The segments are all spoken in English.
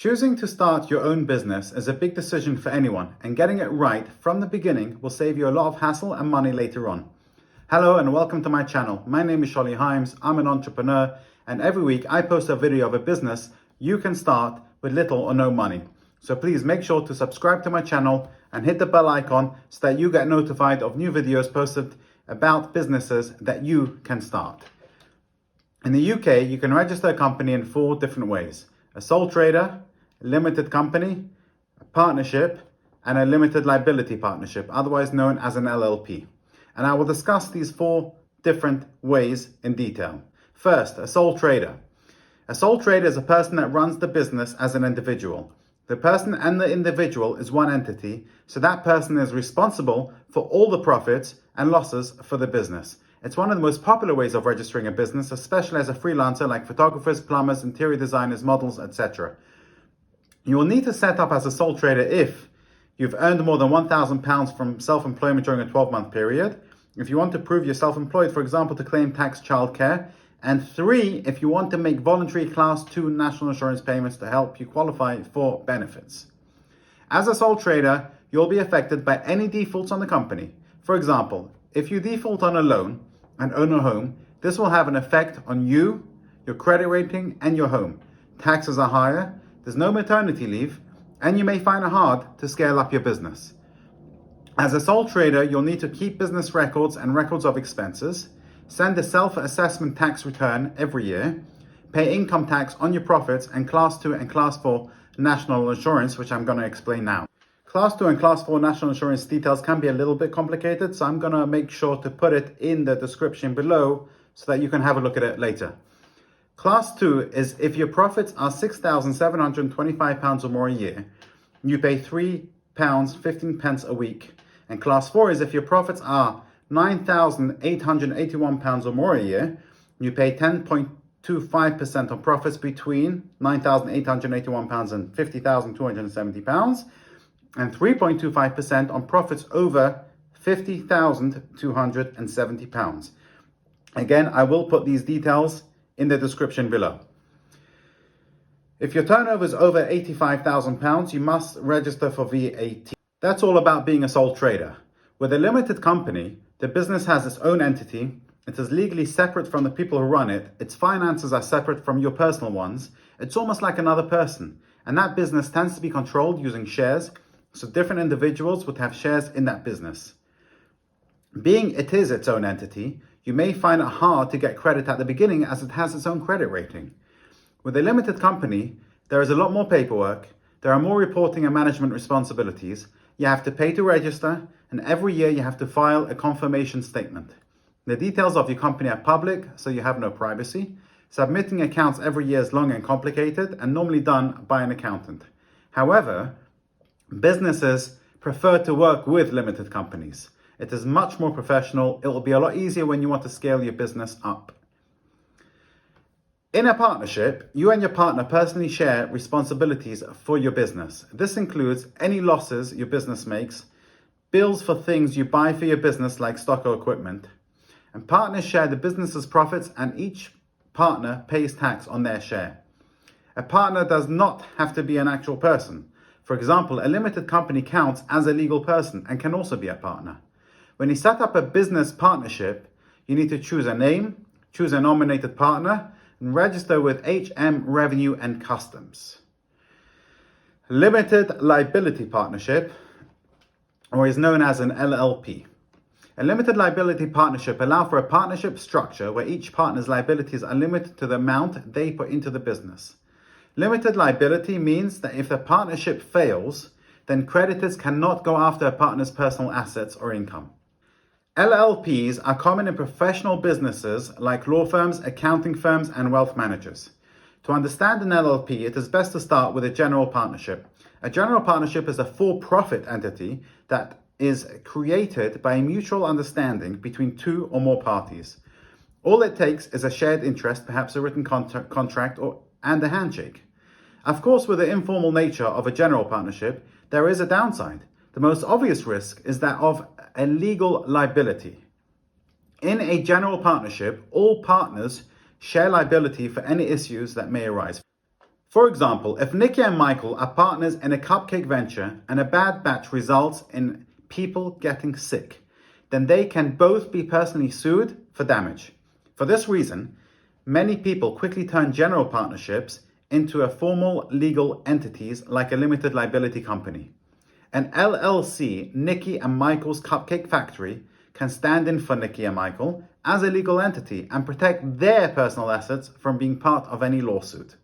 Choosing to start your own business is a big decision for anyone, and getting it right from the beginning will save you a lot of hassle and money later on. Hello and welcome to my channel. My name is Sholly Himes. I'm an entrepreneur, and every week I post a video of a business you can start with little or no money. So please make sure to subscribe to my channel and hit the bell icon so that you get notified of new videos posted about businesses that you can start. In the UK, you can register a company in 4 different ways: a sole trader, a limited company, a partnership, and a limited liability partnership, otherwise known as an LLP. And I will discuss these 4 different ways in detail. First, a sole trader. A sole trader is a person that runs the business as an individual. The person and the individual is one entity, so that person is responsible for all the profits and losses for the business. It's one of the most popular ways of registering a business, especially as a freelancer like photographers, plumbers, interior designers, models, etc. You will need to set up as a sole trader if you've earned more than £1,000 from self-employment during a 12-month period, if you want to prove you're self-employed, for example, to claim tax childcare, and 3, if you want to make voluntary Class 2 national insurance payments to help you qualify for benefits. As a sole trader, you'll be affected by any defaults on the company. For example, if you default on a loan and own a home, this will have an effect on you, your credit rating, and your home. Taxes are higher, there's no maternity leave, and you may find it hard to scale up your business. As a sole trader, you'll need to keep business records and records of expenses, send a self-assessment tax return every year, pay income tax on your profits, and Class 2 and Class 4 national insurance, which I'm going to explain now. Class 2 and Class 4 national insurance details can be a little bit complicated, so I'm going to make sure to put it in the description below so that you can have a look at it later. Class 2 is if your profits are £6,725 or more a year, you pay £3.15 a week. And Class 4 is if your profits are £9,881 or more a year, you pay 10.25% on profits between £9,881 and £50,270, and 3.25% on profits over £50,270. Again, I will put these details in the description below. If your turnover is over £85,000, you must register for VAT. That's all about being a sole trader. With a limited company, the business has its own entity. It is legally separate from the people who run it. Its finances are separate from your personal ones. It's almost like another person. And that business tends to be controlled using shares, so different individuals would have shares in that business. Being it is its own entity, you may find it hard to get credit at the beginning as it has its own credit rating. With a limited company, there is a lot more paperwork, there are more reporting and management responsibilities, you have to pay to register, and every year you have to file a confirmation statement. The details of your company are public, so you have no privacy. Submitting accounts every year is long and complicated and normally done by an accountant. However, businesses prefer to work with limited companies. It is much more professional. It will be a lot easier when you want to scale your business up. In a partnership, you and your partner personally share responsibilities for your business. This includes any losses your business makes, bills for things you buy for your business like stock or equipment, and partners share the business's profits and each partner pays tax on their share. A partner does not have to be an actual person. For example, a limited company counts as a legal person and can also be a partner. When you set up a business partnership, you need to choose a name, choose a nominated partner, and register with HM Revenue and Customs. Limited Liability Partnership, or is known as an LLP. A limited liability partnership allows for a partnership structure where each partner's liabilities are limited to the amount they put into the business. Limited liability means that if the partnership fails, then creditors cannot go after a partner's personal assets or income. LLPs are common in professional businesses like law firms, accounting firms, and wealth managers. To understand an LLP, it is best to start with a general partnership. A general partnership is a for-profit entity that is created by a mutual understanding between 2 or more parties. All it takes is a shared interest, perhaps a written contract and a handshake. Of course, with the informal nature of a general partnership, there is a downside. The most obvious risk is that of a legal liability. In a general partnership, all partners share liability for any issues that may arise. For example, if Nikki and Michael are partners in a cupcake venture and a bad batch results in people getting sick, then they can both be personally sued for damage. For this reason, many people quickly turn general partnerships into a formal legal entities like a limited liability company. An LLC, Nikki and Michael's Cupcake Factory, can stand in for Nikki and Michael as a legal entity and protect their personal assets from being part of any lawsuit.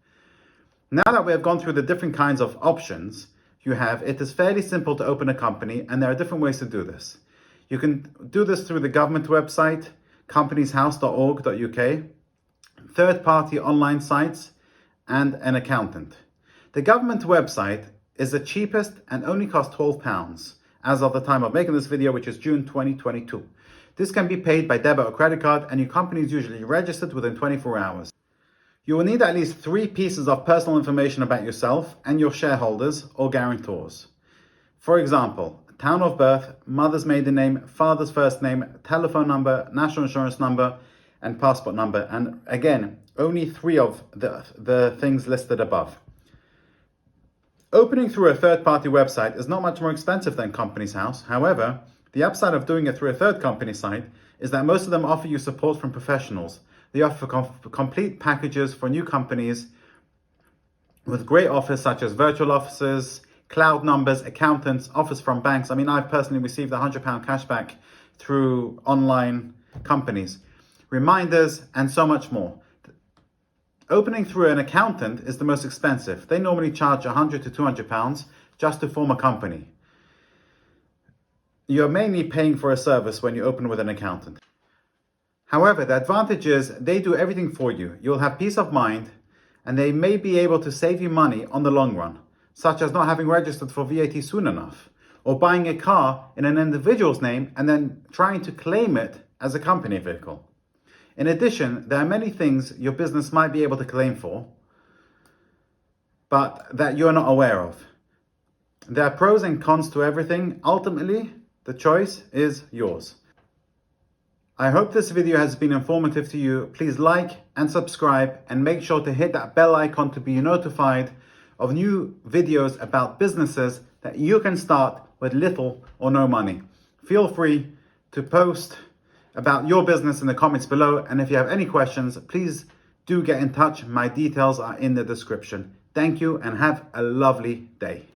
Now that we have gone through the different kinds of options it is fairly simple to open a company, and there are different ways to do this. You can do this through the government website, companieshouse.org.uk, third-party online sites, and an accountant. The government website is the cheapest and only costs £12 as of the time of making this video, which is June 2022. This can be paid by debit or credit card, and your company is usually registered within 24 hours. You will need at least 3 pieces of personal information about yourself and your shareholders or guarantors. For example, town of birth, mother's maiden name, father's first name, telephone number, national insurance number, and passport number. And again, only 3 of the things listed above. Opening through a third-party website is not much more expensive than Companies House. However, the upside of doing it through a third company site is that most of them offer you support from professionals. They offer complete packages for new companies with great offers such as virtual offices, cloud numbers, accountants, offers from banks. I mean, I've personally received £100 cashback through online companies, reminders, and so much more. Opening through an accountant is the most expensive. They normally charge £100 to £200 just to form a company. You're mainly paying for a service when you open with an accountant. However, the advantage is they do everything for you. You'll have peace of mind, and they may be able to save you money on the long run, such as not having registered for VAT soon enough, or buying a car in an individual's name and then trying to claim it as a company vehicle. In addition, there are many things your business might be able to claim for, but that you're not aware of. There are pros and cons to everything. Ultimately, the choice is yours. I hope this video has been informative to you. Please like and subscribe, and make sure to hit that bell icon to be notified of new videos about businesses that you can start with little or no money. Feel free to post about your business in the comments below, and if you have any questions, please do get in touch. My details are in the description. Thank you and have a lovely day.